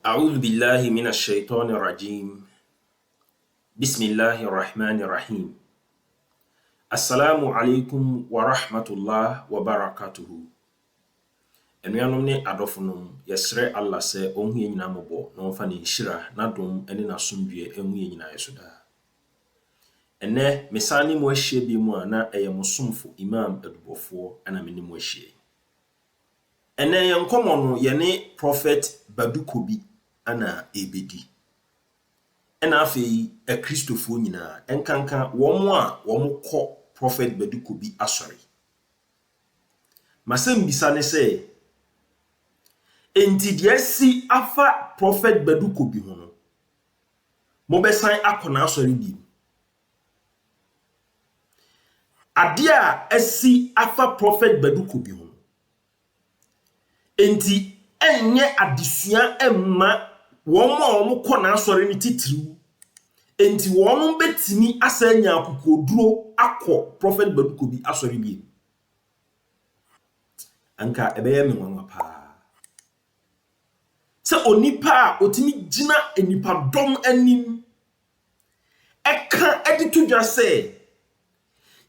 أعوذ بالله من الشيطان الرجيم. بسم الله الرحمن الرحيم. السلام عليكم ورحمة الله وبركاته. Enuanom ne adɔfonom yɛsrɛ Allah sɛ ɔnhu yɛn nyinaa mmɔbɔ na ɔmfa ne nhyira n'adom ne n'asomdwie ɛnhu yɛn nyinaa so daa. Ɛnɛ mesan ne mu ahyia bi mu a na ɛyɛ mo somfo Imam Adubɔfoɔ ɛna me ne mu ahyia. Ɛnɛ yɛn nkɔmmɔ no yɛne Prophet Badu Kobi ana ebedi. Ɛna afei Kristofoɔ nyinaa ɛnkanka wɔn a wɔn kɔ Prophet Badu Kobi asɔre. Masɛm bisa ne sɛ enti deɛ si afa Prophet Badu Kobi ho no mobɛsan akɔ n'asɔre bi. Adeɛ a asi afa Prophet Badu Kobi ho enti ɛnyɛ adesua ɛmma wɔn a wɔn kɔ n'asɔre ne titiriw enti wɔn betimi asanya akokoduro akɔ Prophet Badu Kobi asɔre bi. Anka ɛbɛyɛ me nwanwa paa sɛ onipa a otimi gyina enipa dɔm anim ɛka ɛde to dwa sɛ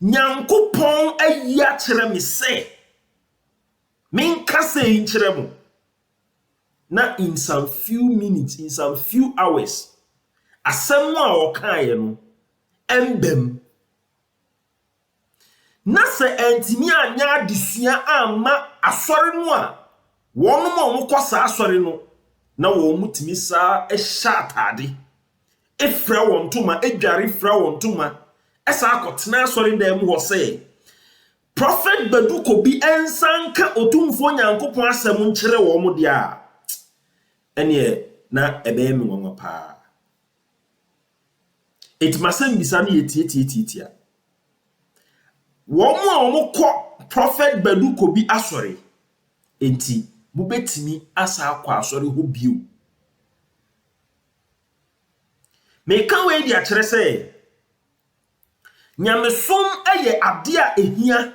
Nyankopɔn ayi akyerɛ me sɛ menka sɛ nkyerɛ mo na in some few minutes, in some few hours asɛm a ɔkaeɛ no ɛmbɛm na sɛ antimi anya adesua amma asɔre no a wɔnom a wɔkɔ saa asɔre no na wɔn mutimi saa ɛhyɛ atade efra wɔn ntoma edware fra wɔn ntoma ɛsa akɔtena asɔre dan mu hɔ sɛ Prophet Badu Kobi ɛnsanka otumfo Nyankopɔn asɛm nkyerɛ wɔn de a ɛne na ɛbɛyɛ me nwanwa paa. Etimasɛm bisa ne yɛtietia wɔn a wɔn kɔ Prophet Badu Kobi asɔre enti mubetimi asa akɔ asɔre hɔ bio. Meka wei di akyerɛ sɛ nyamesom ɛyɛ ade a ehia.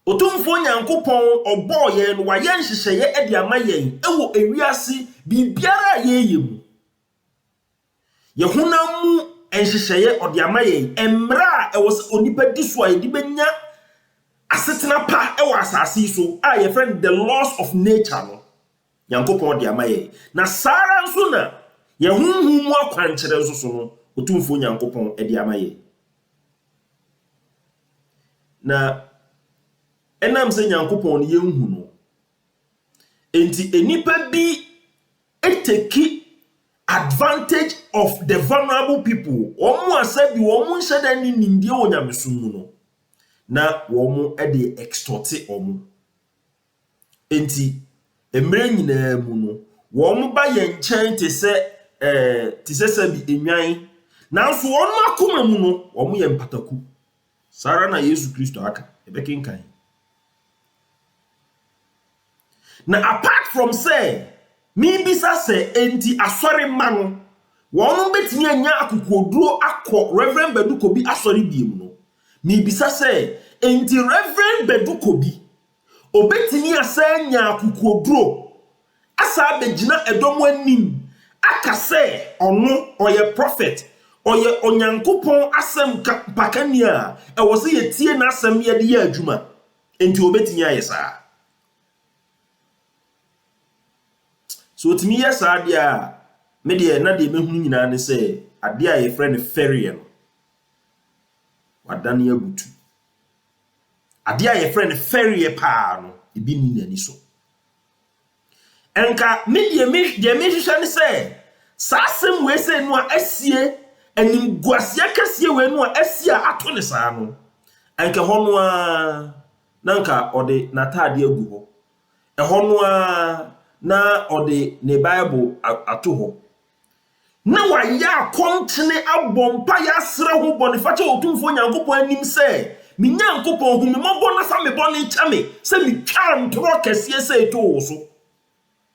Otumfo Nyankopɔn ɔbɔɔ yɛn no wayɛ nhyehyɛeɛ ɛde ama yɛn ɛwɔ ewiase biribiara a yɛyɛ mu. Yɛhonam mu nhyehyɛeɛ ɔde ama yɛn mmara a ɛwɔ sɛ onipa di so a yɛde benya asetena pa ɛwɔ asase yi so a yɛfrɛ no the laws of nature no Nyankopɔn de ama yɛn. Na sara nso na yɛhonhom mu akwankyerɛ nso so no Otumfo Nyankopɔn ɛde ama yɛn. Na enam sɛ Nyankopɔn no yɛnhu no enti enipa bi eteki advantage of the vulnerable people. Wɔn asabi wɔn nhyɛ dan ne nimdeɛ wɔ nyamesom mu no na wɔn ɛde extorte wɔn. Enti mmerɛ nyinaa mu no wɔn ba yɛn nkyɛn te sɛ sabi enwan nanso wɔn akoma mu no wɔn yɛ mpataku. Sara na Yesu Kristo aka ɛbɛkenkan. Na apart from say mibisa sɛ enti asɔre ma no wɔn betimi anya akokoduro akɔ Reverend Badu Kobi asɔre biem no mibisa sɛ enti Reverend Badu Kobi obetimi asanya akokoduro asa begina ɛdɔm anim aka sɛ ɔno ɔyɛ prophet ɔyɛ Onyankopɔn asɛm pakani a ɛwɔ sɛ yɛtie n'asɛm yɛde yɛ adwuma enti obetimi ayɛ saa. So otimi yɛ saa deɛ a me deɛ na deɛ mehu nyinaa ne sɛ adeɛ a yɛfrɛ no fɛreɛ no wadane abutu. Adeɛ a yɛfrɛ no fɛreɛ paa no ebi ni n'ani so. Enka me deɛ mehwehwɛ ne sɛ saa asɛm wei sɛ no a asie animguaseɛ kɛseɛ wei no a asie a ato ne saa no enka hɔ no a na nka ɔde n'atade agu hɔ ɛhɔ no a na ɔde ne Bible ato hɔ na wayɛ akɔntene abɔ mpa yɛ asrɛ ho bɔne fakyɛ Otumfo Nyankopɔn anim sɛ me Nyankopɔn hu me mmɔbɔ na sa me bɔne kyɛ me sɛ metwa ntorɔ kɛseɛ sɛ ɛto wo so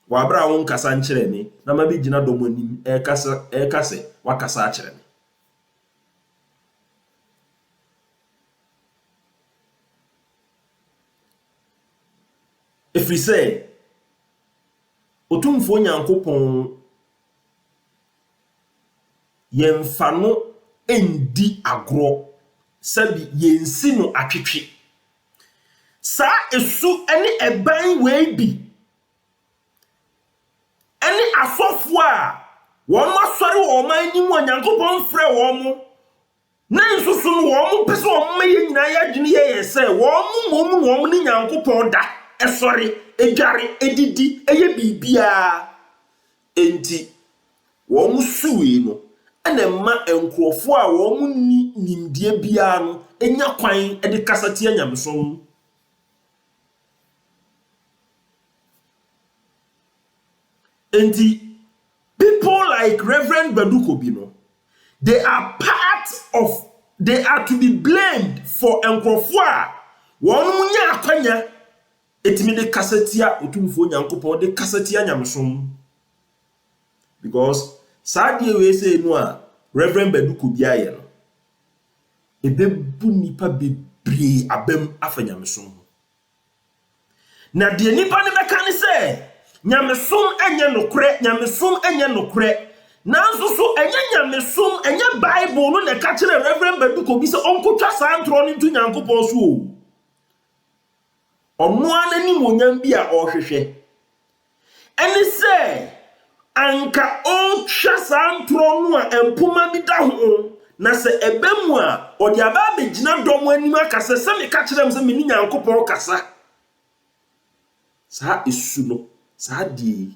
wabra wo nkasa nkyerɛ me na ma bi gyina dɔm anim ɛkasa wakasa akyerɛ me. Ɛfiri sɛ Otumfo Nyankopɔn yɛmfa no endi agorɔ sabi yɛnsi no atwetwe. Saa esu ene ɛban wei bi ene asɔfo a wɔn asɔre wɔn man anim a Nyankopɔn frɛ wɔn mo na nsusu no wɔn pɛ sɛ wɔn yɛ nyinaa yɛ adwene yɛ sɛ wɔn mo wɔn ne Nyankopɔn da ɛsɔre edware edidi ɛyɛ bibia enti wɔn suwe no ene ma nkurɔfo a wɔn ni nimdeɛ bia no enya kwan de kasa tia Nyamesom. Enti people like Reverend Badu Kobi, they are to be blamed for nkurɔfo a wɔn munya akwanya etimi de kasatia Otumfo Nyankopɔn de kasatia Nyamesom. Because sadie we say no a Reverend Badu Kobi aye no ebebu nipa bebree abam afa Nyamesom. Na de nipa ne beka ne say Nyamesom enye nokre, Nyamesom enye nokre. Nanso so enye Nyamesom, enye Bible no na ka kire Reverend Badu Kobi se onkotwa saa ntro no ntu Nyankopɔn so o. Ono anani monyam bi a ohwehwe. Eni se anka o twa saa ntro no a empoma bi da ho na se ebemu a odi aba begina dom anim akasa se me ka kire m se me ni Nyankopɔn kasa. Saa esu no saa die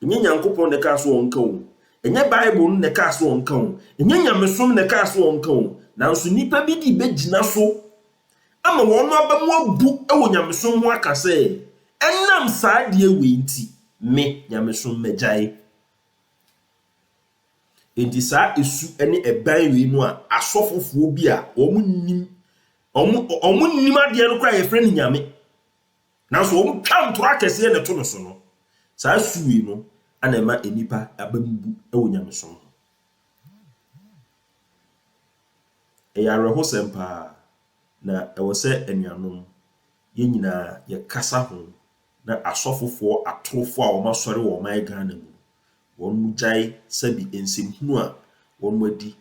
enye Nyankopɔn ne ka so onka o enye Bible ne ka so onka o enye Nyamesom ne ka so onka o nanso nipa bi di begina so ama wɔn abamu abu ewo Nyamesom ho aka sɛ enam saa die we nti me Nyamesom megyae. Enti saa esu ene eban we no a asɔfofoɔ bi a wɔn nim ade no kra yɛfrɛ ne Nyame nanso wɔn twa ntora kɛse ne to no so no saa suwe no anema enipa abambu ewo Nyamesom. Eyare ho sempa na ewo se anuanom ye nyina ye kasa ho na asɔfofoɔ atrofo a wɔn asɔre wɔ man Ghana mu wɔn mu gyae sabi ensemhunu a wɔn mu adi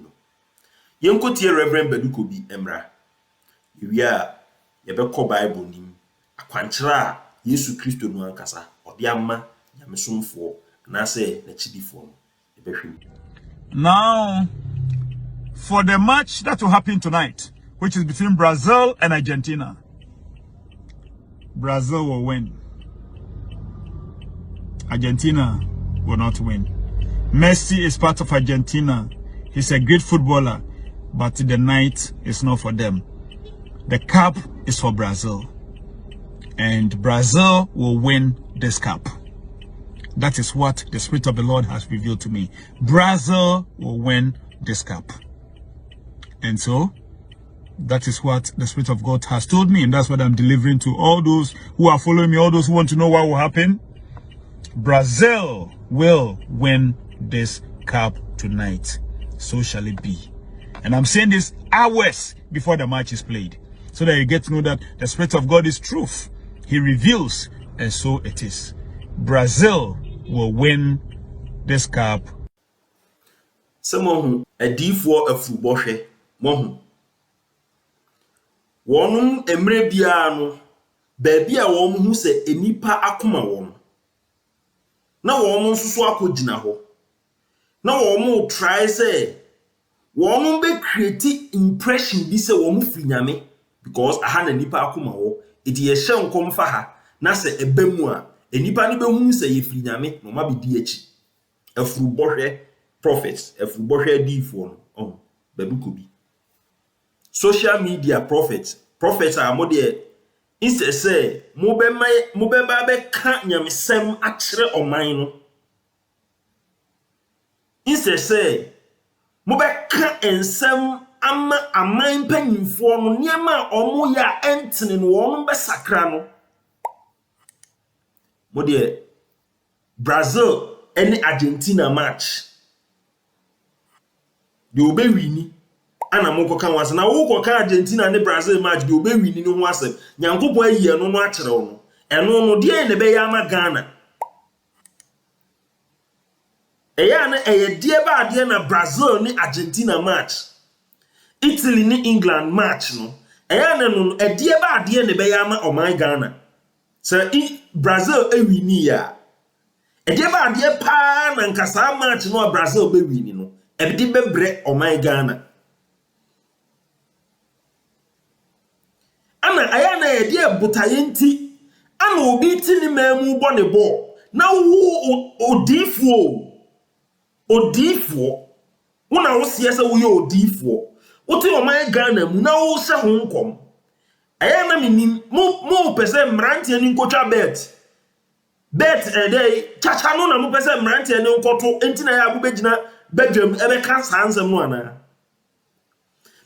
no. Yenkotie Reverend Badu Kobi emra ewi a yɛbɛkɔ Bible nim akwankyerɛ a Yesu Kristo no ankasa ɔde ama Nyamesomfoɔ na sɛ n'akyidifoɔ no yɛbɛhwɛ. Now for the match that will happen tonight, which is between Brazil and Argentina, Brazil will win. Argentina will not win. Messi is part of Argentina. He's a great footballer, but the night is not for them. The cup is for Brazil. And Brazil will win this cup. That is what the Spirit of the Lord has revealed to me. Brazil will win this cup. And so, that is what the Spirit of God has told me. And that's what I'm delivering to all those who are following me, all those who want to know what will happen. Brazil will win this cup tonight. So shall it be. And I'm saying this hours before the match is played, so that you get to know that the Spirit of God is truth. He reveals, and so it is. Brazil will win this cup. Someone adifo afubohwe mohu. Wonum emre bia no baabi a won hu se enipa akoma won. Na won nsusu akogina ho. Na won try say won be create impression bi se won firi Nyame because aha na nipa akoma ho. Iti ye hye nkom fa ha na se ebamu a enipa ne behu se ye firi Nyame no ma be di achi. Afubohwe prophets, afubohwe adifo no Badu Kobi. Social media prophets are more there. Instead say mobeba be ka Nyamesem akyere oman no. Instead say mobeka ensem ama aman panyimfo no niema omo ya entene no won be sakra no. Mo there Brazil and Argentina match. The obe wini ana moko kan wase na wo ko kan Argentina ne Brazil match the obe wini no ho asem Nyankopon ayi no no akyere no eno no de ne be ya ma Ghana eya na de ba de na Brazil ni Argentina match Italy ni England match no eya na no de ba de ne be ya ma oman Ghana so Brazil ewini ya de ba de pa na nkasa match no Brazil be wini no e de bebre oman Ghana ana aya na de butaye nti ana obi ti ni mamu bo ne bo na wo odifo wona wo sie se wo ye odifo wo ti oman Ghana mu na wo hye ho nkom aya na minim mo pese mrantie ni nkotwa bet dey chacha no na mo pese mrantie ni nkoto enti na ya abubegina bedwam ebe ka sansem no ana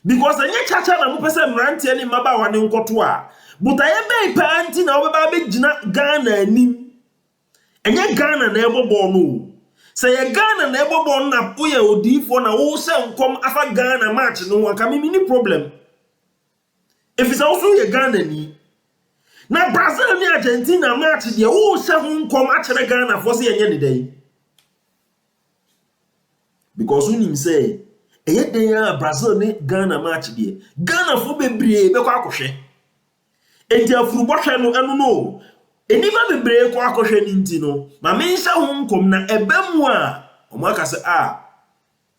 because enye chacha na mo pese mrantie ni maba wa ni nkoto a butaye be pa anti na obeba begina Ghana anim enye Ghana na ebobo no se ye Ghana na ebobo na wo ye odifo na wo se nkom afa Ghana match no aka mi ni problem if it's also ye Ghana ni na Brazil ni Argentina match de wo se nkom a kire Ghana for se enye ne dey because we nim say eye den Brazil ni Ghana match de Ghana fo bebre be kwa akohwe enti afurubọ hwe no enu no eniba bebre kwa akohwe ni nti no ma me nsa ho nkom na ebemu a omo aka se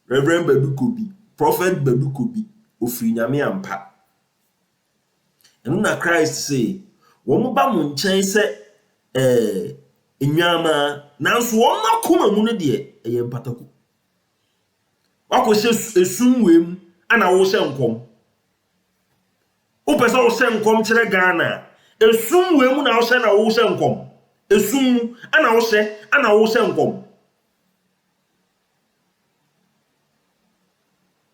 Reverend Badukobi Prophet Badukobi ofiri nyame ampa enu na Christ say wo mo ba mo nchen se enwama nanso wo makoma mu no de eye mpatako wakohye esumwem ana wo hye nkom upesa wo hye nkom kire Ghana esumwem na wo hye na wo hye nkom esum ana wo hye ana wo hye nkom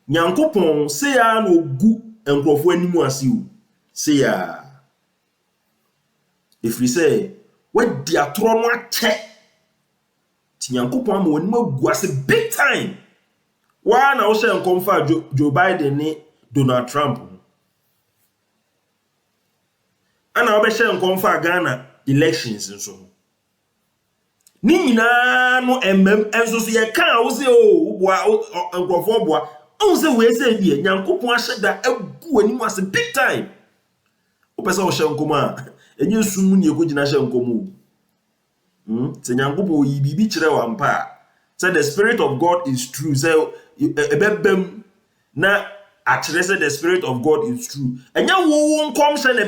Nyankopon se ya na ogu enkrofo animu ase o se ya efri se wadi atoro no ache ti Nyankopon ama wani magu ase big time wa na wo hye nkom fa Joe Biden ni Donald Trump ana wo be hye nkom fa Ghana elections nso ni nyina no enso so ye kan wo se o boa enkrofo boa on se we say die Nyankopon ahyeda agu ani mu ase big time o pese o hye nkom a enye sum ni ekogina hye nkom o se Nyankopon yi bibi kire wa mpa say the spirit of God is true say ebebem na akire say the spirit of God is true enya wo nkom hye na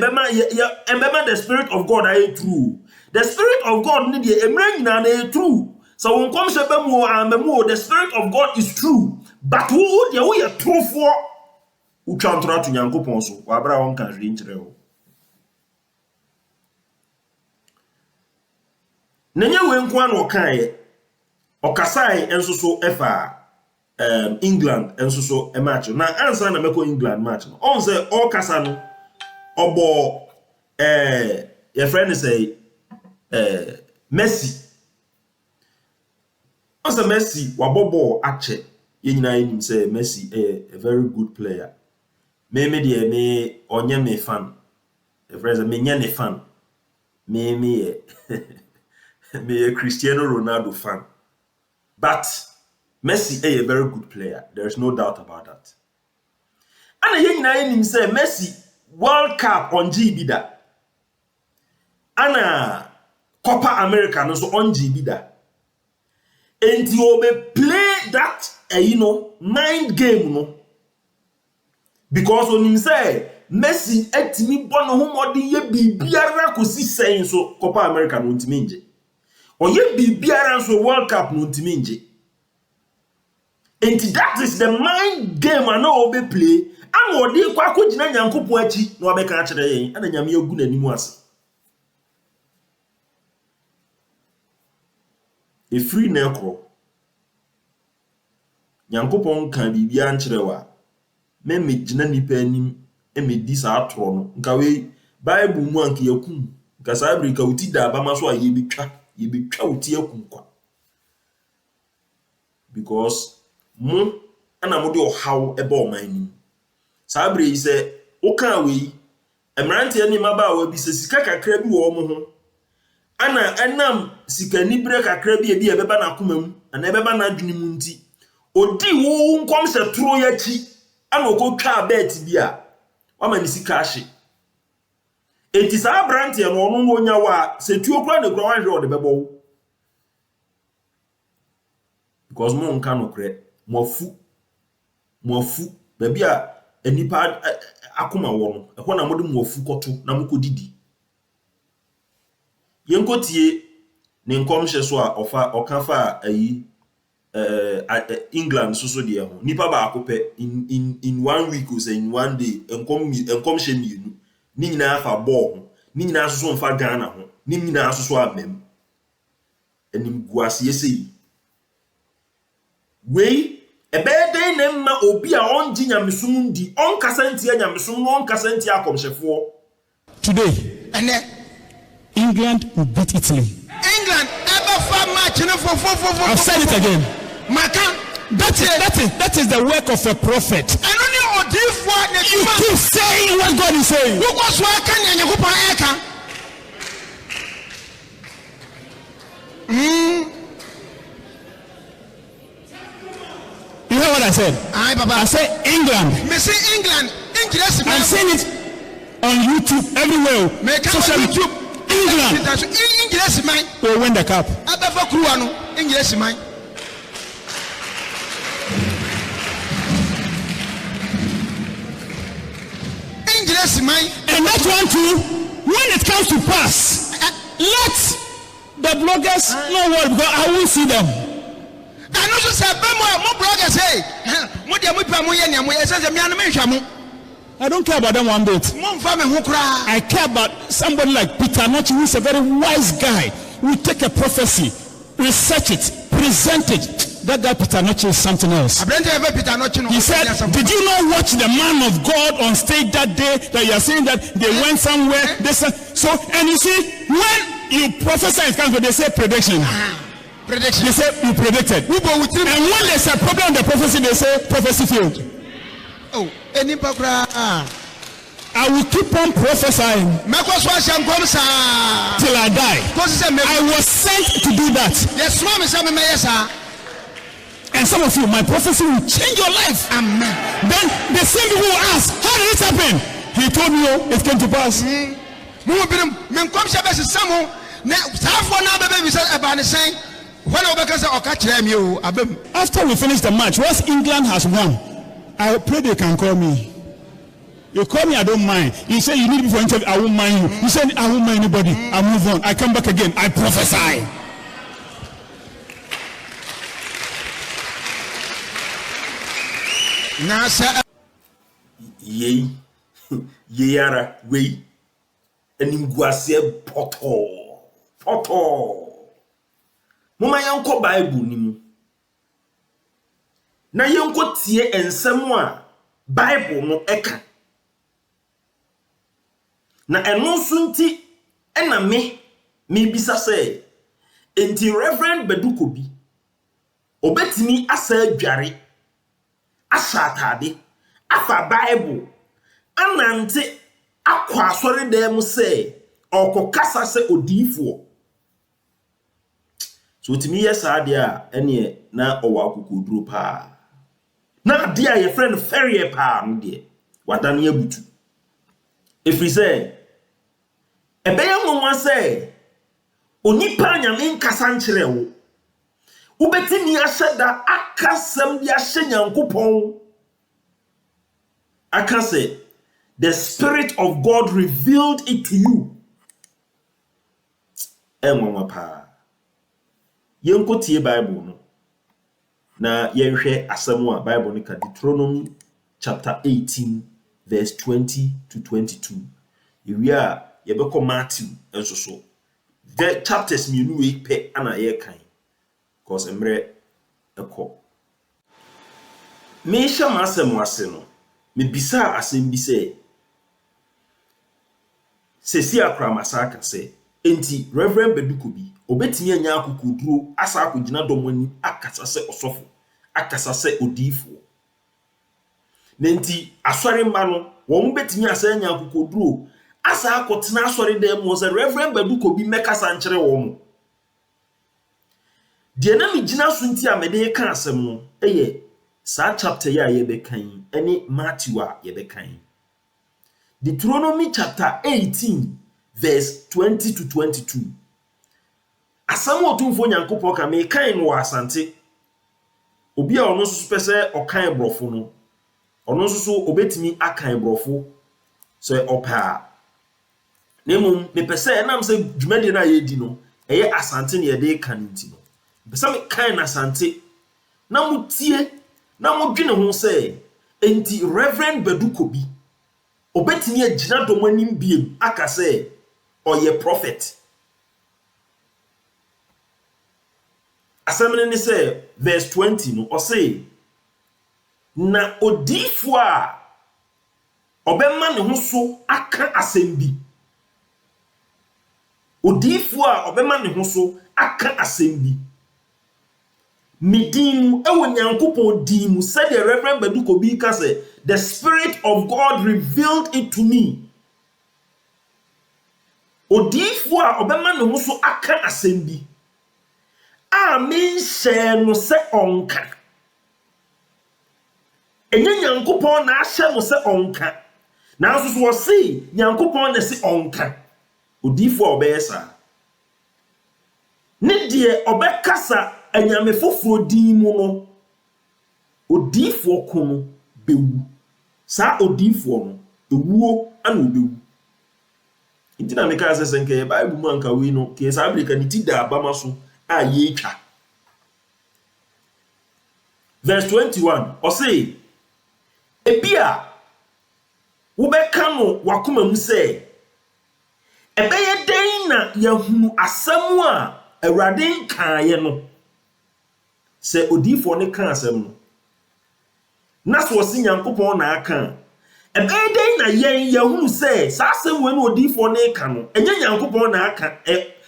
ebema the spirit of God are true the spirit of God ni die emra nyina na true so won kom hye bemu amemu the spirit of God is true but who dey we true for utwantora to Nyankopon so wa bra won kan hwe nkire o nenye we nko an okan ye okasai enso so efa England enso so match na ansa na meko England match no on say all kasa no obo your friend say Messi also Messi wabobo ache ye nyina nim say Messi a very good player me de me onye me fan your friend say me nya ne fan me me a Cristiano Ronaldo fan but Messi is a very good player. There is no doubt about that. And ye nyina nim say Messi World Cup on GB da. Ana Copa America no so on GB da. And you be play that mind game no. Because when him say Messi etimi bono ho modi ye bibiara kosi sen so Copa America no ntimi nje. O ye bibiara so World Cup no ntimi nje. And that is the mind game I know be play. And what they kwa kujina Nyankopon achi no abeka akire yen ana nyame agu nanimu ase. E free na ekro. Nyankopon kan bibia ankire wa. Me gina nipa anim e me di sa atoro no. Nka we Bible mu anka yakum. Nka sa Africa uti da ba maso a ye betwa uti yakum kwa. Because mo ana mo de ohaw ebe o man nim saa bre yi se o kan we emrante ani maba wa bi se sika kakra bi wo mo ho ana enam sikani break akra bi e beba na akoma mu ana e beba na adwene mu nti odi wo nkom se toro ya chi ana okotwa bet bi a wama ni sika ahye enti sa brand ye no no onya wa se tuo kra na kra wan hwe o de bebo because mo nka no kre mofu baby a enipa akoma wo no e ho na mo de mofu koto na mo kodidi yenkotie ne nkomhye so a ofa okafa ayi England so de ho nipa ba akopɛ in 1 week or say in 1 day enkomhye mienu ni nyina afa ball ho ni nyina so mfa Ghana ho ni nyina so amem enim guase yesei wei ebeden na ma obi a onji nyamesum ndi onkasa ntia nyamesum no onkasa ntia akomhyefo today England will beat Italy. England ever far match for I've said it again. Maka that is the work of a prophet. I don't know what you keep saying what God is saying. Who was working and you eka? You hear what I said? I said England. Me say England. I'm saying it on YouTube everywhere. Social YouTube. England English man will win the cup. Abefa kruwa no English man. English man. And that one too, when it comes to pass, let the bloggers know what, because I won't see them. I know so say more bloggers say, mo dia mo pa mo ye nya mo ye say me anu me hwa mo. I don't care about them one bit. I care about somebody like Peter Nochi, who is a very wise guy. We take a prophecy, research it, present it. That guy Peter Nochi is something else. He said, did you not watch the man of God on stage that day that you are saying that they went somewhere? So, and you see, when you prophesy in country, they say prediction. They say you predicted. And when there's a problem in the prophecy, they say prophecy failed. Oh, I will keep on prophesying till I die. I was sent to do that. And some of you, my prophecy will change your life. Amen. Then the same people will ask, how did it happen? He told me, oh, it came to pass. After we finish the match, once England has won, I pray they can call me. You call me, I don't mind. You say you need me for interview, I won't mind you. You say I won't mind anybody. I move on. I come back again. I prophesy. Yara way enimguase poto mama yanko Bible nimu na yanko tie ensem a Bible no eka na eno sunti ena me bisa say enti Reverend Bedukobi obetimi asa adware ashatade afa Bible anante akwa asori dem say okokasa se odifo so timi yesa ade a ene na owa akokoduro pa na ade a ye friend ferry pa no de wadane abutu efri say ebeya nwa say onipa nyame nkasa nkyere wo ubetimi asheda akasem bi ahye nyankopon akase the Spirit of God revealed it to you. Enwa pa. Yenko tie Bible no. Na yenhwe asem a Bible no ka Deuteronomy chapter 18 verse 20 to 22. Ewia yebeko Matthew enso so. The chapters mi nu we pe ana ye kan. Cause emre eko. Me hya masem wase no. Me bisa asem bi say sesi akra masaka say enti Reverend Bedukobi obetimi anya akokoduro asa akogina domani akasa se osofo akasa se odifo nenti asori ma no wo betimi asa anya akokoduro asa akotena asori dem wo se Reverend Baduko bi mekasa nkyere wo mo de na me gina so nti a me de ka asem no eye sa chapter ya ye bekan ene Matthew a ye bekan Deuteronomy chapter 18 verse 20 to 22 asam otumfo nyankopon ka me kan no asante obi a ono so pese okan brofo no ono so obetimi akan brofo so opa nemu me pese enam se dwumade na ye di no eye asante ne ye de kan nti no pese me kan na asante na mutie na modwene ho se enti Reverend Baduko bi obetimi agina domanim biem aka se oye prophet asamene ne se verse 20 no o say na odifo a obema ne ho so aka asem bi odifo a obema ne ho so aka asem bi midin ewo nyankopon dim said the Reverend Baduko bi ka say the Spirit of God revealed it to me odifo a obema ne ho so aka asem bi amen share no se onka enye nyankopon na ahye no se onka na nso so se nyankopon na se onka odifo obesa ne de obekasa anyame foforo din mu no odifo ko no bewu sa odifo no ewuo ana obewu intina me ka sese nke Bible mu anka we no ke sa Africa ni ti da abama so a ye twa verse 21 o say ebia wo beka no wakoma mu se ebeye den na yahunu asem a Awurade kan ye no se odifo ne kan asem no na so si nyankopon na aka ebeye den na yen yahunu se sa asem we no odifo ne kan no enye nyankopon na aka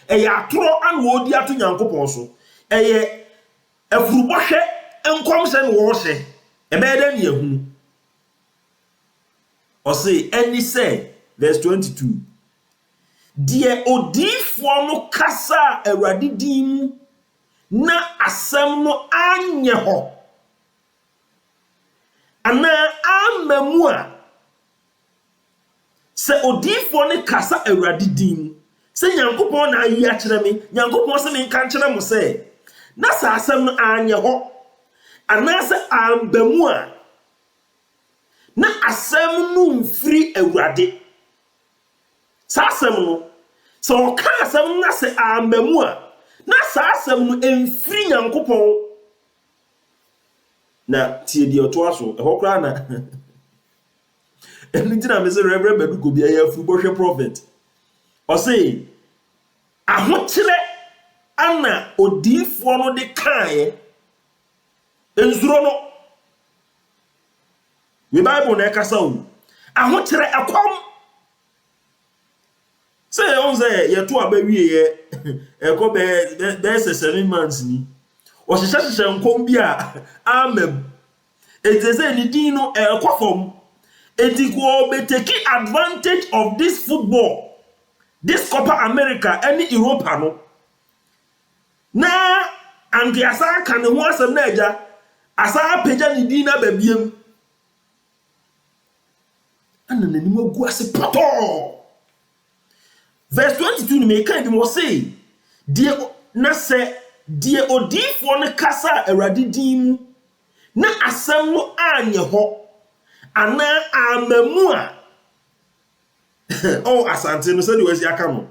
ya atoro an wo di ato nyankopon so eye afurubohwe enkom se no wo hye ebeye den yahunu o say any say verse 22 die odifo no kasa Awurade din na asem no anye ho ana amamu a se odifo ne kasa Awurade din se nyankopon na ayi a kire me nyankopon se me nka kire mo se na sa asem no anye ho ana se ambamu a na asem no mfiri Awurade sa asem no so ka asem na se ambamu a na sa asem no emfiri nyankopon na tie di oto aso ehokra na enitina me se Reverend Baduko bi ya furubohwe prophet o say ahokyere ana odifo no de kan enzuro no we Bible na ekasa o ahokyere akwam say on say ye to abawie ye eko be 7 months ni o hyehyehye nkom bi a amem etese ni din no ekofom etiko be take advantage of this football this Copa America any Europa no na ange asa kan ho asem na eja asa peja ni din na babiem ana nanim agu ase poto verse 22 ni me kan bi mo say die na se die odifo ne kasa Awurade din na asem no anye ho ana amamu a oh asante no se de wasi aka no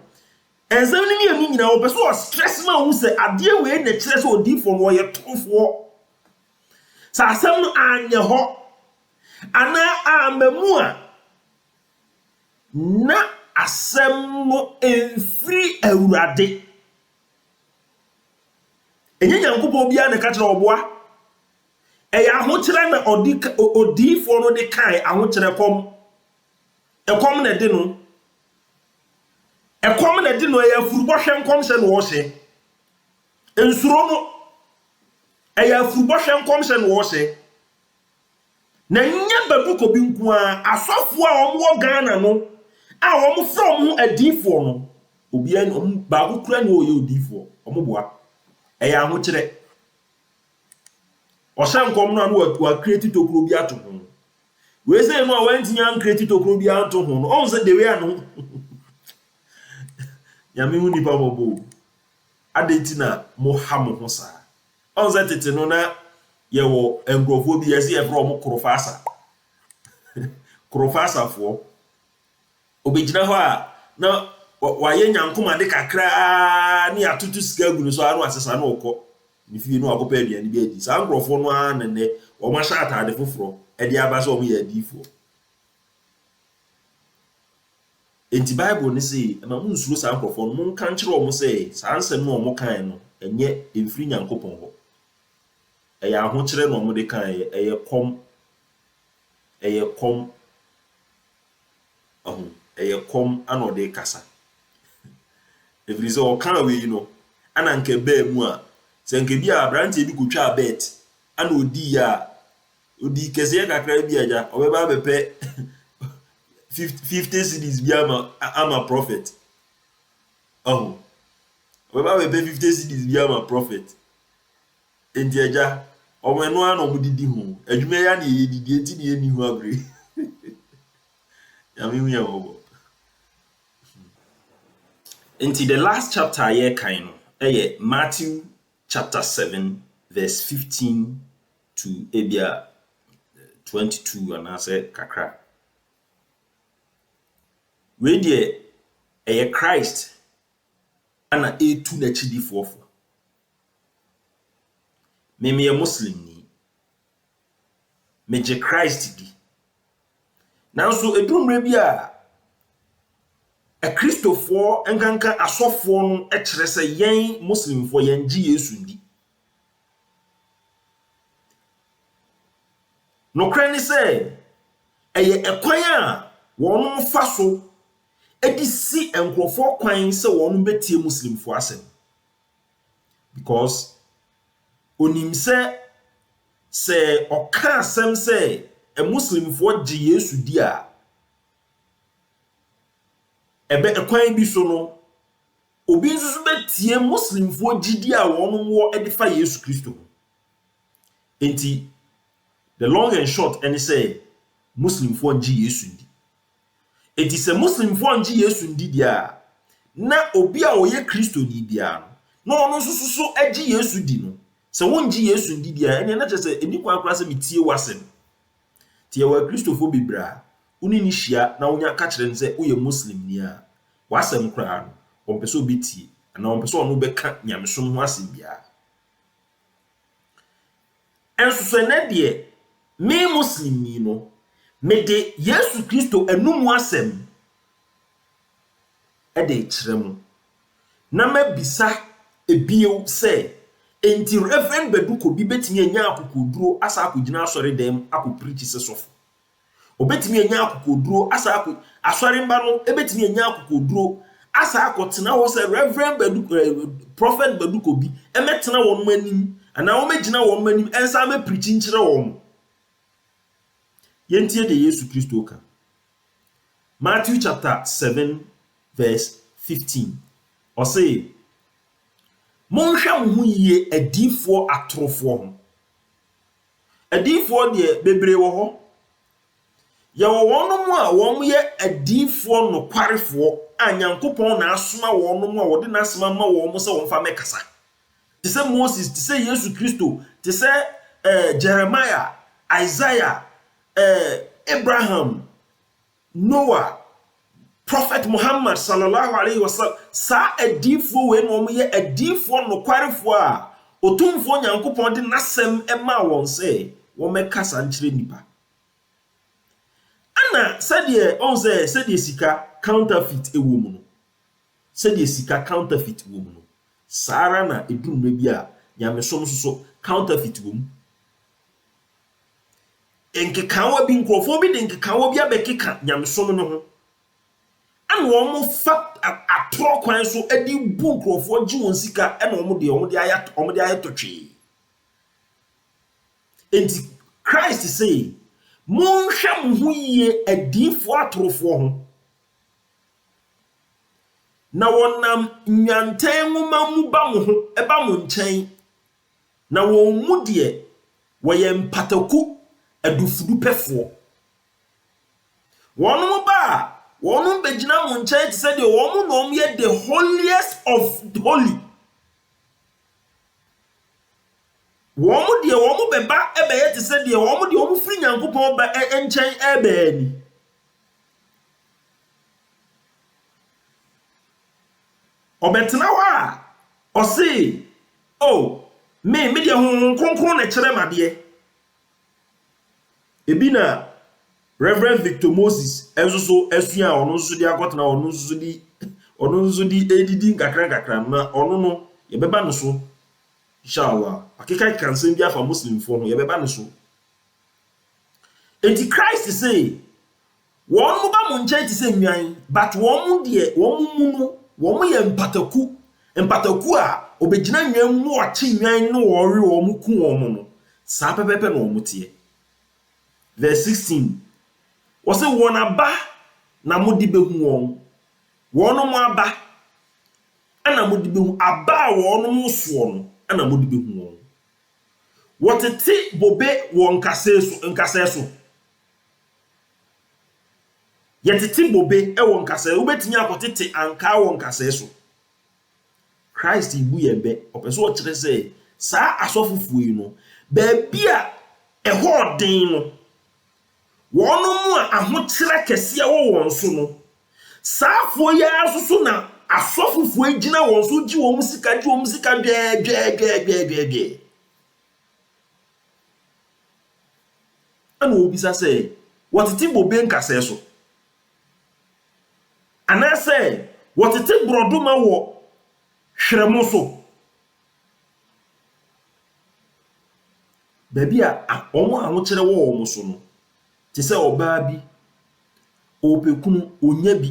ensem ni emi nyina wo beso stress ma wo se ade we na kire se odifo no ye tofo sa asem no anye ho ana amamu a na asem no emfiri Awurade enye nyankopon bia ne ka kire oboa eya ahokyere na odifo no de kai ahokyere kom ekom na de no eya furubohwe nkom hye no wo hye ensuro no eya furubohwe nkom hye no wo hye na nya Baduko bi nko a asofo a omwo Ghana no wɔn from adiifoɔ no obiara no baako kura ne ɔyɛ odiifoɔ wɔn boa ɛyɛ ahokyerɛ ɔhyɛ nkɔm no ano wa create tokuro bi ato ho wei sɛ no a wɔntinya create tokuro bi ato ho no ɔn sɛ dewe ano nyame hu nipa bɔbɔ adenti na mo ha mo ho saa ɔn sɛ tete no na yɛwɔ nkurɔfoɔ bi yɛsɛ yɛfrɛ ɔmo korofaasafoɔ obɛgyina hɔ a na wayɛ nyankoma de kakra ne atoto sika gu no so ano asesa no ɔkɔ ne fie no akɔpɛ aduane bi adi saa nkurɔfoɔ no a nene ɔmo ahyɛ atade foforɔ ɛde aba sɛ ɔmo yɛ adiifoɔ enti bible ne sɛ ɛma mo nsuro saa nkurɔfoɔ no monka nkyerɛ ɔmo sɛ saa nsɛm no ɔmo kan no ɛnyɛ ɛmfiri nyankopɔn hɔ ɛyɛ ahokyerɛ na ɔmo de kan ɛyɛ kɔm ɛyɛ kɔm ana ɔde kasa ɛfiri sɛ ɔka wei no ana nke baa mu a sɛ nke bi a aberanteɛ bi kɔtwa bet ana odi kɛseɛ kakra bi agya ɔbɛba abɛpɛ 50 cedis bi ama prophet ɔbɛba abɛpɛ 50 cedis bi ama prophet enti agya ɔmo no ana ɔmo didi ho adwuma ya na yɛ didi enti ne yɛ ni ho abre yame hu yɛ wɔbɔ enti the last chapter yɛ kan no ɛyɛ Matthew chapter 7 verse 15 to ebia 22 anaasɛ kakra wei deɛ ɛyɛ Christ ana etu n'akyidifoɔ fo meyɛ Muslim ni megye Christ di nanso edumre bi a Kristofoɔ nkanka asɔfoɔ no kyerɛ sɛ yɛn Muslimfoɔ yɛn gye Yesu ndi nokra ne sɛ ɛyɛ ɛkwan a wɔn fa so edi si nkurɔfoɔ kwan sɛ wɔn betie Muslimfoɔ asɛm because onim sɛ ɔka asɛm sɛ Muslimfoɔ gye Yesu di a ebe ekwan bi so no obi nso betie Muslimfoɔ gidi a wɔn wɔ edifa Yesu Kristo enti the long and short ɛne sɛ Muslimfoɔ gye Yesu ndi enti sɛ Muslimfoɔ gye Yesu ndi dia na obi a ɔyɛ Kristo ni bia no ɔno nso so agye Yesu di no sɛ wɔn gye Yesu ndi dia ɛne na kyerɛ sɛ eni kwan kora sɛ metie wasɛm tie wa Kristofo bibra uni ni hia na wonya ka kyerɛ nsɛ woyɛ Muslim ni a wasɛm kora no ɔmpɛ sɛ obi tie na ɔmpɛ sɛ ɔno bɛka nyamesom ho asɛm bia ɛnso sɛ na deɛ me Muslim ni no me de Yesu Kristo anum asɛm ɛde kyerɛ mu na mabisa ebiew sɛ enti Reverend Baduko bi betimi anya akokoduro asa akogina asɔre dem akopirichi sɛ sɔfo obetimi anya akokoduro asa asɔre mba no ebetimi anya akokoduro asa akotena hɔ sɛ Reverend Baduko Prophet Baduko bi emetena wɔn manim ana wɔn megina wɔn manim ensa ma preaching kyerɛ wɔn yentie de Yesu Kristo ka Matthew chapter 7 verse 15 ɔsɛ monhwɛ mo ho yie adiifoɔ atorofoɔ ho adiifoɔ deɛ bebree wɔ hɔ yɛwɔ wɔn mo a wɔn yɛ adiifoɔ nokwarefoɔ a Nyankopɔn na asoma wɔn mo a wɔde n'asoma ma wɔn mo sɛ wɔn fa mɛkasa te sɛ Moses te sɛ Yesu Kristo te sɛ Jeremiah Isaiah Abraham Noah Prophet Muhammad sallallahu alaihi wasallam sa adifo we no mo ye adifo nokwarefo a otumfo Nyankopɔn de nasɛm ɛma wɔn sɛ wɔn mɛkasa nkyerɛ nipa ana sɛdeɛ on sɛ sɛdeɛ sika counterfeit ɛwɔ mu no sɛdeɛ sika counterfeit wɔ mu no sara na edumre bi a nyamesom so counterfeit wɔ mu enkekawa bi nkrofo bi de nkekawa bi abɛkeka nyamesom no ho and wɔn fa atoro kwan so edi bu nkrofo gye wɔn sika ɛna wɔn de ayɛ totwe enti Christ say monhwɛ mo ho yie adifo atorofo ho na wonam nyantan nwoma mu ba mo ho eba mo nkyɛn na won mu de woyɛ mpataku adufudu pɛfoɔ wɔn ba wɔn begina mo nkyɛn te sɛ de wɔn no yɛ the holiest of holy wɔn de wɔn bɛba ɛbɛyɛ te sɛ de wɔn de wɔn firi Nyankopɔn ba nkyɛn ɛbɛani ɔbɛtena hɔ a ɔse oh me de honhom kronkron na kyerɛ madeɛ ebi na Reverend Victor Moses enso so asua ono nso di akotena ono nso di edidi nkakra na ono no yebeba no so inshallah akeka kansen bi afa muslim fo no yebeba no so enti Christ say won mo ba mo nkyɛn ti sɛ nwan but won mu de won mu no won yɛ mpataku a obegyina nwan mu ɔkye nwan no wɔre won mu ku won mu no saa pepepe na won mu tie verse 16 wɔsɛ wɔn aba na modi behu wɔn wɔn mo aba ana modi behu aba a wɔn mo soɔ no ana modi behu wɔn wɔtete bobe wɔn nkasɛ so yɛtete bobe ɛwɔ nkasɛ wobɛtumi akɔtete anka wɔ nkasɛ so Christ ibu yɛbɛ ɔpɛ so ɔkyerɛ sɛ saa asɔfofuo yi no baabi a ɛhɔ den no wɔn mu a ahokyerɛ kɛse a wɔn so no saafoɔ yi asoso na asɔfofuo gyina wɔn so gye wɔn sika dwɛ ana obisa sɛ wɔtete bobe nkasɛ so anasɛ wɔtete brodoma wɔ hwerɛmo so baabi a wɔn ahokyerɛ wɔ wɔn so no te sɛ ɔbaa bi opekunu onya bi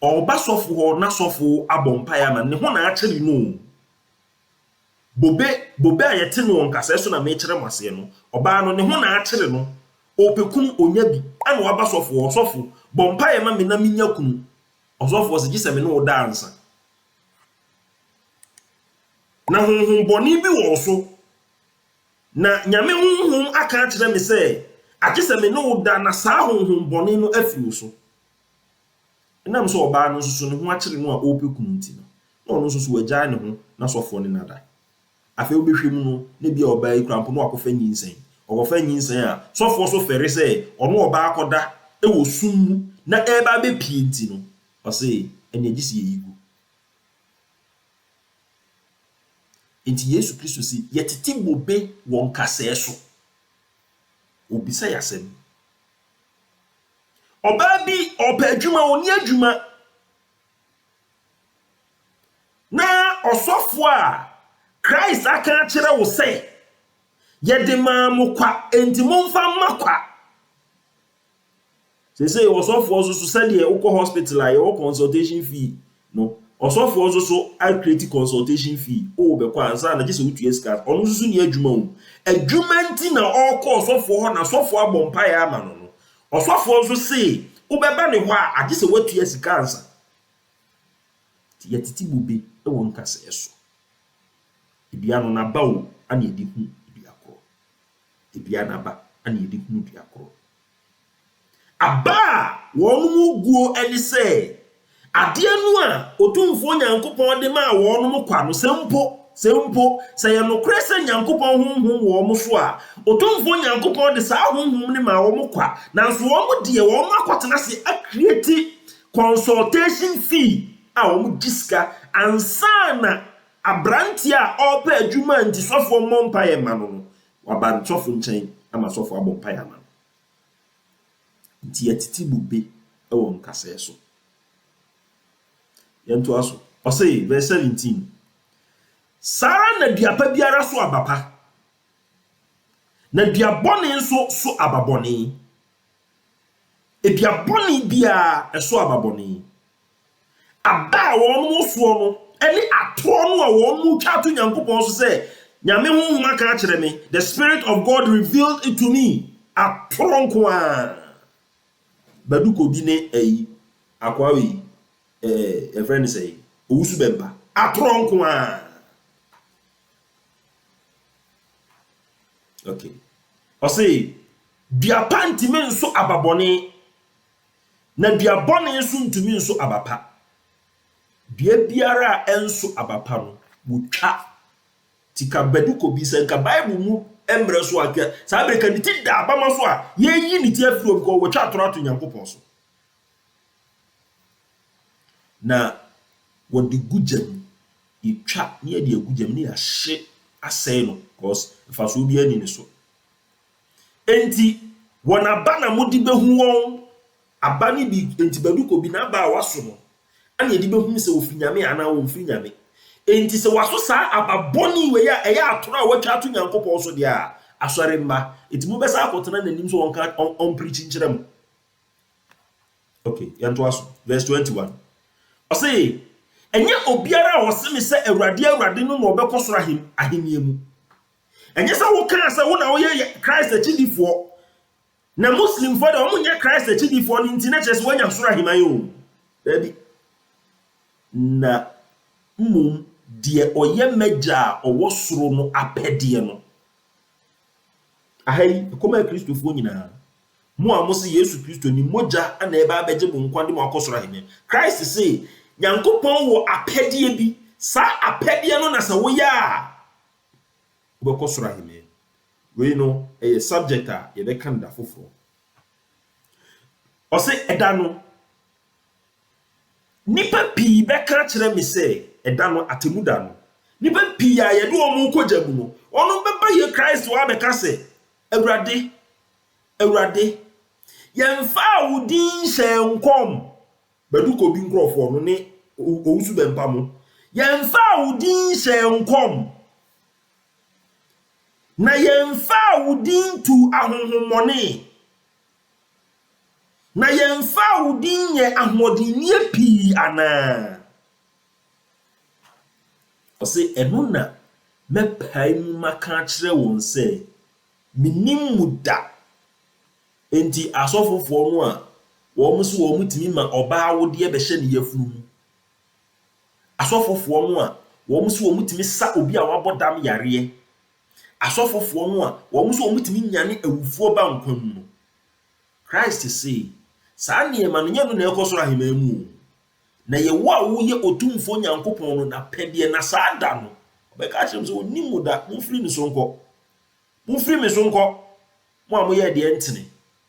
ɔba sɔfo hɔ na sɔfo abɔ mpae ama ne ho na akyere no bobe a yɛte no nkasɛ so na mekyerɛ maseɛ no ɔbaa no ne ho na akyere no opekunu onya bi ana waba sɔfo bɔ mpae ma me na menya kunu ɔsɔfo sɛ gye me no da ansa na honhom bɔne bi wɔ so na nyame honhom aka akyerɛ me sɛ agye sɛ me no da na saa honhom bɔne no afiw so enam so ɔbaa no nso ne ho akyere no a ɔpekunu nti no na ɔno nso so wagyaa ne ho na sɔfo ne nada afei wobɛhwɛ mu no ne bia ɔbaa yi krampo no akɔfa nyinsɛn ɔkɔfa nyinsɛn a sɔfo so fɛre sɛ ɔno ɔbaa akɔda ɛwɔ sum mu na ɛba bɛpie nti no ɔsɛ ɛne agye sɛ yɛyigu enti Yesu Kristo si yɛtete bobe wɔ nkasɛɛ so obisa yasem ɔbaa bi ɔpɛ adwuma oni adwuma na ɔsɔfo a Christ aka kyerɛ wo sɛ yɛde ma mo kwa enti momfa makwa sɛ ɔsɔfo so sɛ deɛ wokɔ hospital a yɛwɔ consultation fee no ɔsɔfo so I create consultation fee o be kwa ansa na gye sɛ wotua sika ɔno nso ni adwuma o adwuma nti na ɔkɔ ɔsɔfo hɔ na ɔsɔfo abɔ mpae ama no ɔsɔfo nso se wobɛba ne hɔ a agye sɛ wotua sika ansa ti yɛtete bobe ɛwɔ nkasɛ so ebia no na ba o ana yɛde hu ebia korɔ ebia na ba ana yɛde hu ebia korɔ aba wɔn mu guo ɛne sɛ adeɛ no a otumfo Nyankopɔn de ma wɔn mu kwa no sempo sɛ yɛ no kure sɛ Nyankopɔn honhom wɔ mo so a otumfo Nyankopɔn de saa honhom ne ma wɔn mu kwa nanso wɔn mu de wɔn akɔtena se accrete consultation fee a wɔn giska ansa na abranti a ɔpɛ adwuma nti sɔfo mmɔ mpae ma no waba sɔfo nkyɛn ama sɔfo abɔ mpae ama no nti yɛtete bobe ɛwɔ nkasɛɛ so yɛnto aso ɔsɛ verse 17 Sara na duapa biara so abapa na duabɔne nso so ababɔne eduabɔne bia ɛso ababɔne aba wɔn mo soɔ no ɛne atoɔ no a wɔn mu twa to Nyankopɔn so sɛ nyame honhom aka akyerɛ me the Spirit of God revealed it to me atoro nko a baduko bi ne ayi akwawe a friend say owusu bemba atronko a okay o say dua pantime nso ababone na dua bone nso ntumi nso abapa dua biara enso abapa no wotwa tika beduko bi se nka bible mu emre so aka sa be kan ti da abama so a yeyi ni ti afiro ko wotwa atoro to Nyankopon so na wodi gujam itwa ne de gujam ne ahye asai no cause faso bi ani ne so enti wona ba na modi behu won abani bi enti beduko bi na ba waso no ana edi behu se ofinyame ana wo ofinyame enti se waso sa ababoni we ya eya atoro a watwa to Nyankopon so dia asore mma enti mu besa akotena nanim so wonka on preaching kirem okay yanto aso verse 21 o say enye obiara wo se me se awurade no no obekosoro ahemie mu enye se wo kan se wo na wo ye Christ achidifo na Muslim for the omunye Christ achidifo ni nti na chese wanya soro ahemaye o baby na mum de oye meja owo soro no apede no ahai koma Kristofo nyina mo a mo se Yesu Kristo ni moja ana eba abeje mo nkwande mo akosoro ahemie Christ say Nyankopon wo apede bi sa apede no na sa wo ya obekosoro ahemie we no a subject a ye be kan da foforo o se eda no nipa pi be ka kire me se eda no atemuda no nipa pi ya ye do omo kojabu no ono beba ye Christ wa be ka se awurade yemfa awudin hyenkom beduko bi nkrofo no ne owusu bempa mo yemfa awudin hyenkom na yemfa awudin tu ahonhomone na yemfa awudin ye ahmodinnie pi ana o se eno na mepai mu maka kire won se minim muda enti asofofo no a wo muso wo mutimi ma oba awode be hye ne yafunu asofofo no a wo muso wo mutimi sa obi a wabodam yare asofofo no a wo muso wo mutimi nyane awufuo ba nkwan no Christ say sa ne ma no nyano na ekosoro ahemamu na ye wo a wo ye otumfo Nyankopon no na pede na sa da no obeka kyerem so onimu da mfiri ni so nko mfiri me so nko mo a mo ye de entene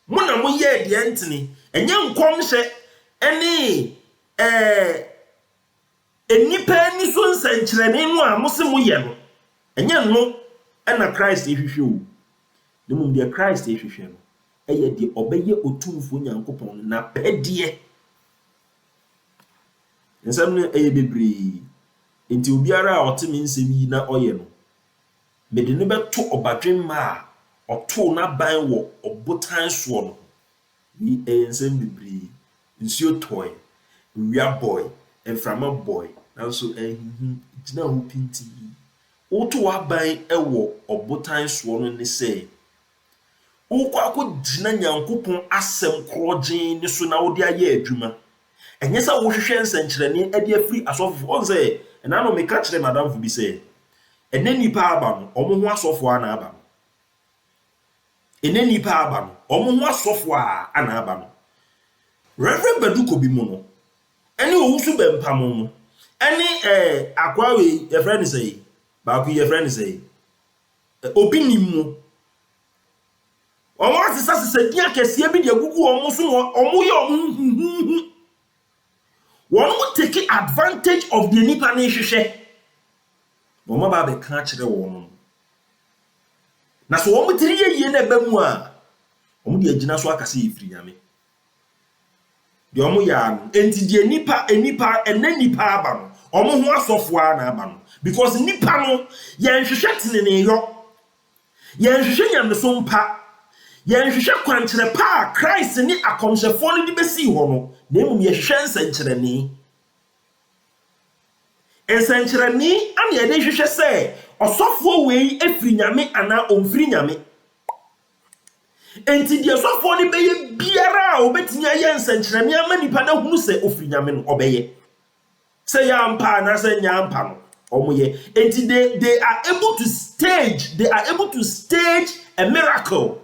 mo na mo ye de entene enye nkom hye ene enipa ni so nsankyerene no a mo se mo ye no enye no na Christ ehwehwe o demum de Christ ehwehwe no eye de obeye otumfo Nyankopon na pede nsam ne eye bebre enti obiara a oteme nsem yi na oye no mede ne beto obadwemma a oto na ban wo obotan so no ni ensem bebre nsio toy wia boy enframa boy na so gina ho pinti oto wa ban ewo obotan so no ne se ukwa gina Nyankopon asem krogyen ne so na wo de aye adwuma enye sa wo hwehwe nsankyerene ade afiri asofo onse ena no me ka kire madam fu bi se eneni pa aba no omo ho asofo ana aba no eneni pa aba no omo ho asofo ana aba no Reverend Beduko bi mu no eni owusu bempa mu no eni akwawe ye friend say ba ku ye friend say obi nimu omo asisa dia kese bi de gugu omo so omo ye omo one will take advantage of the nipa na hwehwe Mama ba be ka kire won na so wo mutiri ye na ba mu a wo de agina so akase ifiri nyame de omo ya enti de nipa nipa aba no omo ho asofo na aba no because nipa no ye nhwehwe tenene yo ye nhwehwe nyame so mpa ye nhwehwe kwankire pa Christ ni akomhyefo no de besi ho no na emum ye hwehwe nsankyerene ensankyerene ane ye de hwehwe se osofo wei efiri nyame ana omfiri nyame enti de osofo ni beye biara a obetini aye ensankyerene ama nipa na hunu se ofiri nyame no obeye Say yampa na say nyampa no. Omoye. And they are able to stage a miracle.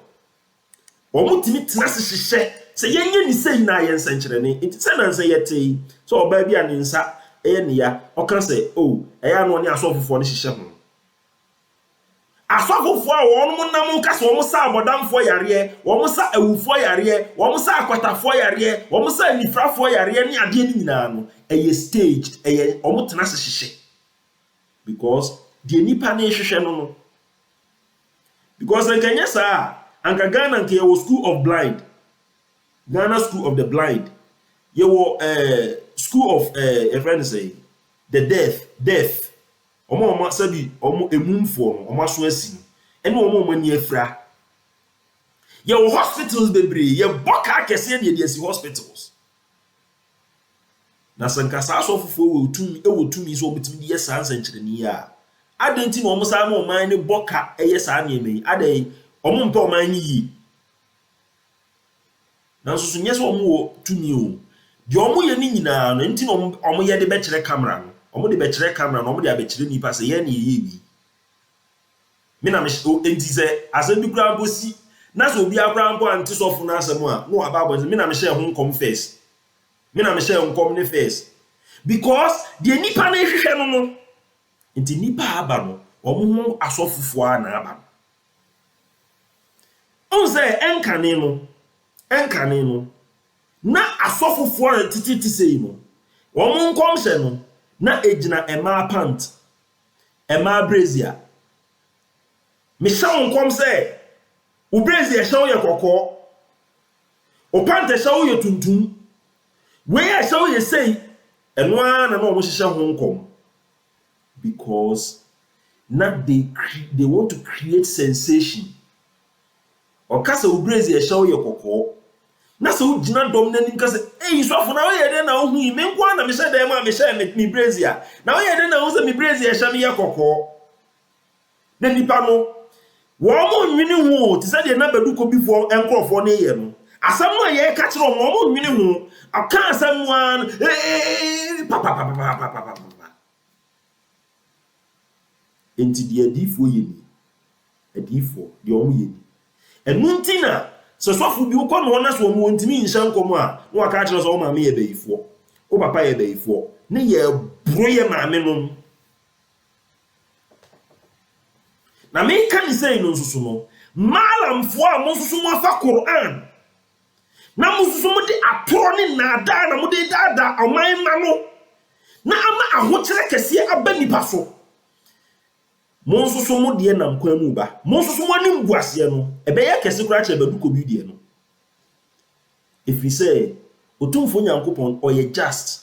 Omutimi tenase hihye. Say yenye ni say na yen senkyerene. Enti say na say yete. So oba bia ne nsa ne ya. Oka say oh, eya no ne asofofo ne hihye ho. Asofofo a won nam ka so won sa abodamfo yare, won sa awufo yare, won sa akwatafo yare, won sa nifrafo yare ne ade ni nyina no. Eye staged, eye omutenase hihye. Because the nipa ne hwehwe no. Because in Kenya sa anka Ghana nke ye school of blind. Ghana school of the blind. Ye wo school of a friend say the deaf. Omo sabi omo emumfo no omo aso asi. Ene omo mani afra. Ye wo hospitals bebre, ye boka kese ne de asi hospitals. Na sanka sa asofofo wo tumi so obetimi de yesa ansankyereni a. Adenti no omo sa ma oman ne boka yesa na eme. Adai omo mpe oman ni yi. Na so nyese omo wo tumi o. De omo ye ni nyina no enti no omo ye de be kire camera no. Omo de be kire camera no omo de abekire nipa se ye na ye bi. Me na me enti se asem bi kura bosi. Na so obi akura mpo anti sofo na asem a no aba abo me na me share ho nkom first. Me na me share nkom ne first. Because de nipa na ehwehwe no no. Enti nipa aba no omo ho asofofo a na aba. Onse enkane no na asofofo a tititi sei no omo nkom hye no na ejina ema pant ema brazier me shaw nkom se u brazier shaw ye kokko o pant shaw ye tuntum we ya shaw ye sei eno ana na omo hye ho nkom because not they want to create sensation. Or kasa u brazier shaw ye kokko na so gina dom na nim kasa so afo na we ye de na hu me nkwa na me hye dem a me hye me brazier na we ye de na hu se me brazier hye me ye kokko na nipa no wo mo nwini hu ti se de na bedu ko bifo enkrofo na ye no asam no ye ka kire wo mo nwini hu aka asam wan papa enti de adifo ye ni adifo de omo ye ni enu ntina so sofu bi ukọ no na so mo ntimi nhya nkomo a no aka kire so ma me ye beifo o papa ye beifo ne ye bro ye ma me no na me kan say no nsusu no malamfo a mo nsusu mo afa Quran na mo nsusu mo de atoro ne nada na mo de dada oman ma no na ama ahokere kese aba nipa so mo nsusu mo de nam kwa mu ba mo nsusu mo anim guase no ebe ye kese kura kire bedu ko bi de no if we say otumfo nyankopon oye just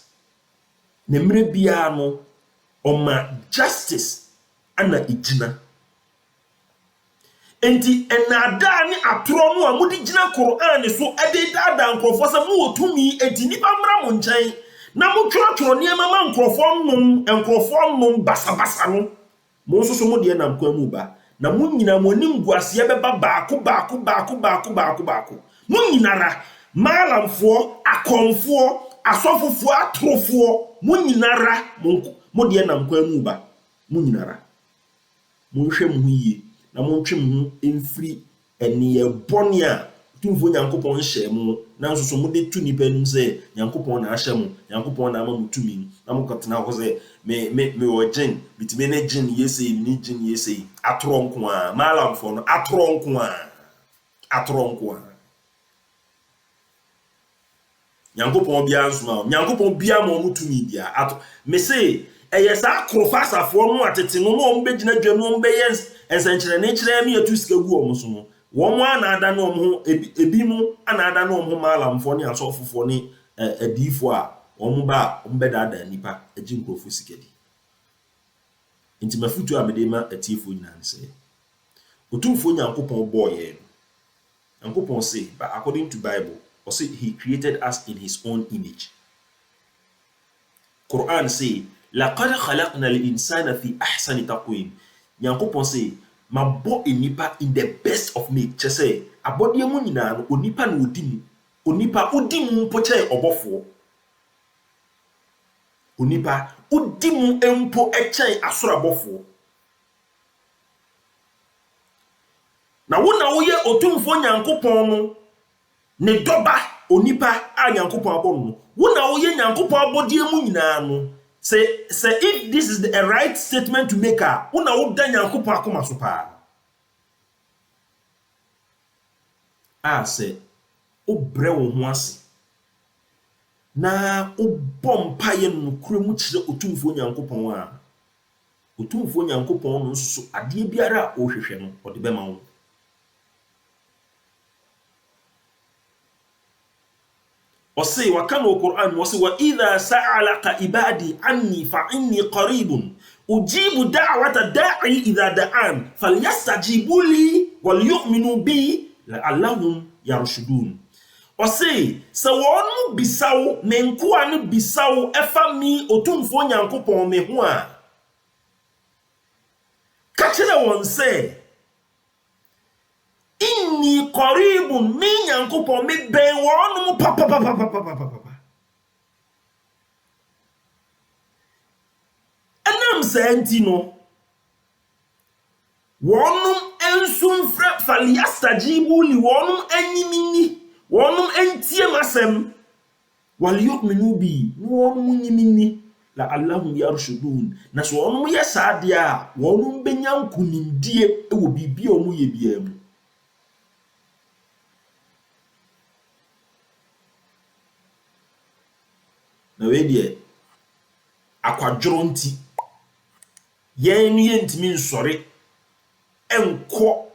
ne mre bia no oma justice ana ijina enti enada ni atoro no a mudi gina Quran so ede dada nkrofo sa mu otumi enti nipa mra mo nkyɛn na mo tworo niema ma nkrofo nnom basabasa no mo nso mo de nam kwa mu ba na mo nyina mo nim guase beba baako mo nyinara malamfo akonfo asofofo atrofo mo nyinara mo de nam kwa mu ba mo nyinara mo hwɛ mo yie na mo ntwe mo emfiri ene ye bɔne a tumfo nyankopɔn hye mo na nso so mo de tu nipa nim sɛ nyankopɔn na ahye mo nyankopɔn na ama mo tumi na mo kɔtena ho sɛ me o gin bitime na gin yesei ni gin yesei atoro nko a malamfo no atoro nko a nyankopɔn bia nso ma nyankopɔn bia mo tumi bia me say eye sa krofasafo no atete no no mbegina dwam no mbeyens ensankyere ne kyerɛ me atu sika gu omo so no wo mo anada no omo ebi mu anada no omo malamfo ne asofofo ne adifo a omo ba ombedada nipa agi nkrofo sikadi enti mafutu amede ma atifo nyina nse otumfo nyankopɔn boye nyankopɔn say but according to Bible or say he created us in his own image. Quran say laqad khalaqna al-insana fi ahsani taqwim. Nyankopɔn say ma bo enipa in the best of make. Che say abode mu nyina no onipa na odi mu onipa odi mu mpo che obofo onipa udi mu empo echen asorabofo na wo na wo ye otumfo nyankopon no ne doba onipa a nyankopon abon no wo na wo ye nyankopon abodie mu nyina no say if this is a right statement to make a wo na wo da nyankopon akoma so pa say o bre wo ho ase na o bompa ye no kure mu kire otumfo nyankopon a otumfo nyankopon no nso ade biara o hwehwe no o de be ma wo وصي وكان القرآن وصي وإذا سألك عبادي عني فإني قريب أجيب دعوة الداعي إذا دعان فليستجيبوا لي وليؤمنوا بي لعلهم يرشدون وصي سوون بيساو منكوان بيساو أفامي أتونفو نيانكوبون مهوا كاتشلا وانسي inni qaribun mi nyankopon me ben wonu papa anam senti no wonum ensum fra faliastajibu li wonum anyimini wonum entie masem wal yu'minu bi wonum nyimini la allahum yarshudun na so wonum yesadia wonum benyankunimdie ewo bibia omu ye biam na we die akwadworo nti yen ntimi nsore enko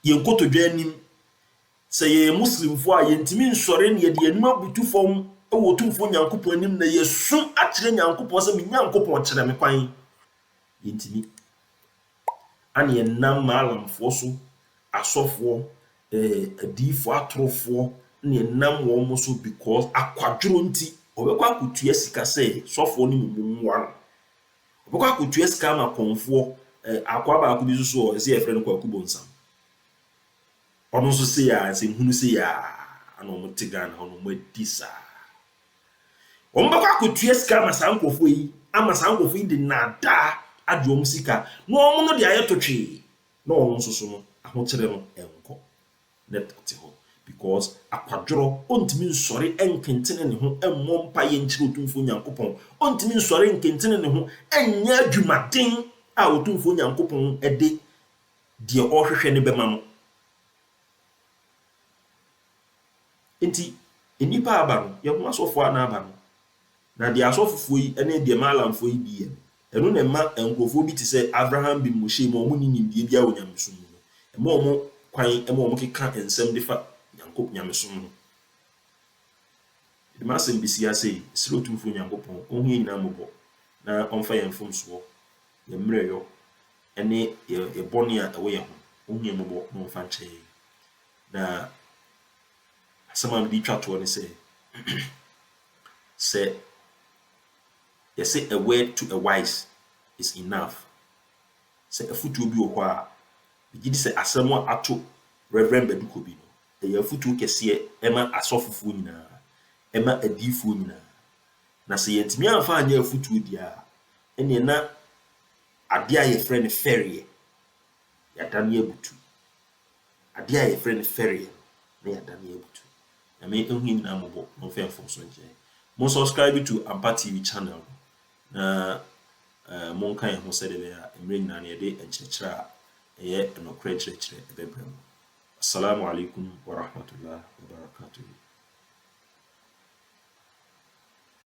yenkotodwa anim se ye muslimfo a yentimi nsore ne ye de anim abutu fom ewo tumfo nyankopon anim na yesu akire nyankopon se me nyankopon kire me kwan yentimi ane yenam malamfo so asofo adifo atrofo ne yenam wo mo so because akwadworo nti obekwa akutua sika se sofo ni mumwa obekwa akutua sika ma konfo akwa ba akubi so se efre no kwakubo nsam ono so se ya se hunu se ya ano mutigana ono madisa ombekwa akutua sika ma sankofo yi ama sankofo yi de nada adwom sika no omo no de ayetotwe no ono so no ahokere no enko net ho because akwadworo ontimi nsore enkentene ne ho emmompa ye nchire otumfo nyankopon ontimi nsore enkentene ne ho enya adwumaden a otumfo nyankopon ede de ohwehwe ne bema no enti enipa aba no ye ho asofo ana aba no na de asofofo yi ene de malamfo yi biye enu ne ma enkofo bi ti se Abraham bi Moshe ma omo ninimdie bia onyamsum no ema omo kwan ema omo keka ensem de fa nyankop nyamesom no de masem bisia sei sirotumfo nyankopon ohun nyina mobo na onfa yemfom so ye mreyo ene ye boni a ewe ye ho ohun ye mobo no onfa nche na asama bi twato ne sei say you say a word to a wise is enough say a futu obi wo a bigidi say asemo ato reverend beduko bi no e ya futu kese ema asofofo nyina ema adifo nyina na say yentimi anfa anya afutu dia ene na ade a ye friend ferry ya dan ye butu ade a ye friend ferry na ya dan ye butu na me ehun nyina mobo no fe fom so nje mo subscribe to Ampa TV channel na mon kan ho se de ya emre nyina na ye de enchechira eye no kire chire ebebrem. Assalamu alaikum wa rahmatullahi wa barakatuh.